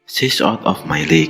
She's out of my league.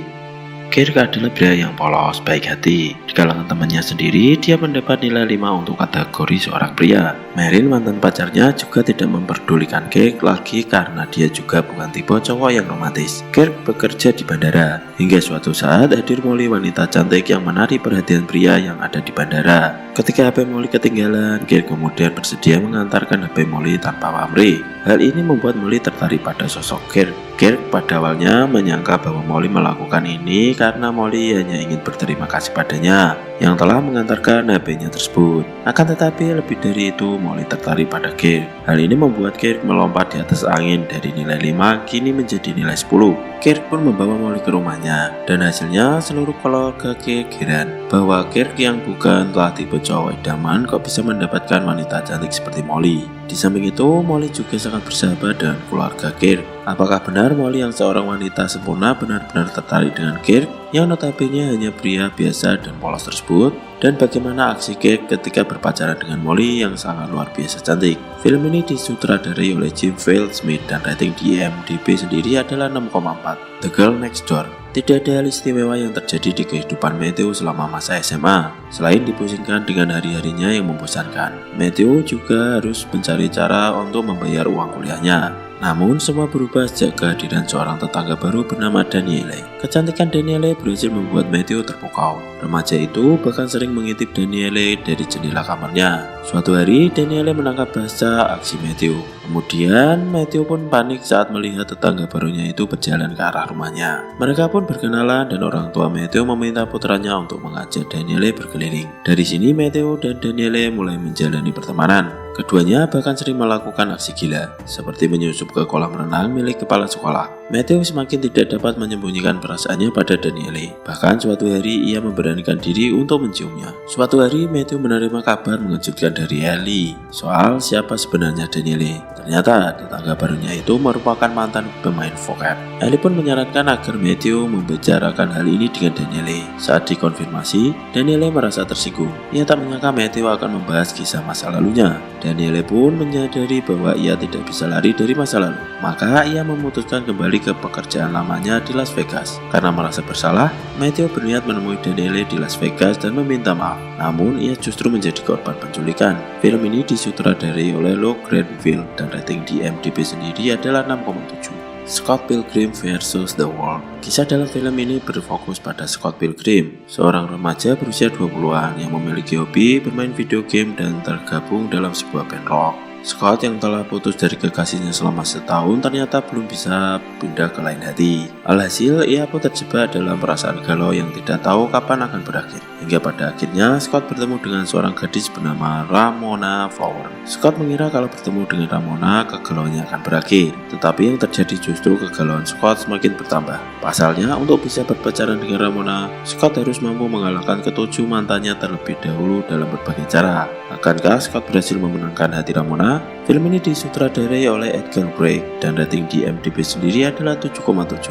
Kirk adalah pria yang polos, baik hati. Di kalangan temannya sendiri, dia mendapat nilai 5 untuk kategori seorang pria. Meryl, mantan pacarnya, juga tidak memperdulikan Kirk lagi karena dia juga bukan tipe cowok yang romantis. Kirk bekerja di bandara. Hingga suatu saat hadir Molly, wanita cantik yang menarik perhatian pria yang ada di bandara. Ketika HP Molly ketinggalan, Kirk kemudian bersedia mengantarkan HP Molly tanpa pamrih. Hal ini membuat Molly tertarik pada sosok Kirk. Kirk pada awalnya menyangka bahwa Molly melakukan ini karena Molly hanya ingin berterima kasih padanya yang telah mengantarkan HP-nya tersebut. Akan tetapi lebih dari itu, Molly tertarik pada Kirk. Hal ini membuat Kirk melompat di atas angin dari nilai 5 kini menjadi nilai 10. Kirk pun membawa Molly ke rumahnya, dan hasilnya seluruh keluarga Kirk heran bahwa Kirk yang bukan telah tipe cowok idaman kok bisa mendapatkan wanita cantik seperti Molly. Di samping itu, Molly juga sangat bersahabat dengan keluarga Kirk. Apakah benar Molly yang seorang wanita sempurna benar-benar tertarik dengan Kirk yang notabene hanya pria biasa dan polos tersebut? Dan bagaimana aksi Kirk ketika berpacaran dengan Molly yang sangat luar biasa cantik? Film ini disutradarai oleh Jim Field-Smith dan rating di IMDb sendiri adalah 6,4. The Girl Next Door. Tidak ada hal istimewa yang terjadi di kehidupan Matthew selama masa SMA, selain dipusingkan dengan hari-harinya yang membosankan. Matthew juga harus mencari cara untuk membayar uang kuliahnya. Namun semua berubah sejak kehadiran seorang tetangga baru bernama Danielle. Kecantikan Danielle berhasil membuat Matthew terpukau. Remaja itu bahkan sering mengintip Danielle dari jendela kamarnya. Suatu hari Danielle menangkap basah aksi Matthew. Kemudian Matthew pun panik saat melihat tetangga barunya itu berjalan ke arah rumahnya. Mereka pun berkenalan dan orang tua Matthew meminta putranya untuk mengajak Danielle berkeliling. Dari sini Matthew dan Danielle mulai menjalani pertemanan. Keduanya bahkan sering melakukan aksi gila, seperti menyusup ke kolam renang milik kepala sekolah. Matthew semakin tidak dapat menyembunyikan perasaannya pada Danielle. Bahkan suatu hari ia memberanikan diri untuk menciumnya. Suatu hari Matthew menerima kabar mengejutkan dari Ellie soal siapa sebenarnya Danielle. Ternyata tetangga barunya itu merupakan mantan pemain vocab. Ellie pun menyarankan agar Matthew membicarakan hal ini dengan Danielle. Saat dikonfirmasi, Danielle merasa tersinggung. Ia tak menyangka Matthew akan membahas kisah masa lalunya. Danielle pun menyadari bahwa ia tidak bisa lari dari masa lalu. Maka ia memutuskan kembali ke pekerjaan lamanya di Las Vegas. Karena merasa bersalah, Matthew berniat menemui Danielle di Las Vegas dan meminta maaf. Namun ia justru menjadi korban penculikan. Film ini disutradarai oleh Lou Grenville dan rating di IMDb sendiri adalah 6,7. Scott Pilgrim vs. The World. Kisah dalam film ini berfokus pada Scott Pilgrim, seorang remaja berusia 20-an yang memiliki hobi bermain video game dan tergabung dalam sebuah band rock. Scott yang telah putus dari kekasihnya selama setahun ternyata belum bisa pindah ke lain hati. Alhasil, ia pun terjebak dalam perasaan galau yang tidak tahu kapan akan berakhir. Hingga pada akhirnya, Scott bertemu dengan seorang gadis bernama Ramona Flower. Scott mengira kalau bertemu dengan Ramona, kegalauannya akan berakhir. Tetapi yang terjadi justru kegalauan Scott semakin bertambah. Pasalnya, untuk bisa berpacaran dengan Ramona, Scott harus mampu mengalahkan ketujuh mantannya terlebih dahulu dalam berbagai cara. Akankah Scott berhasil memenangkan hati Ramona? Film ini disutradarai oleh Edgar Wright dan rating di IMDb sendiri adalah 7,7.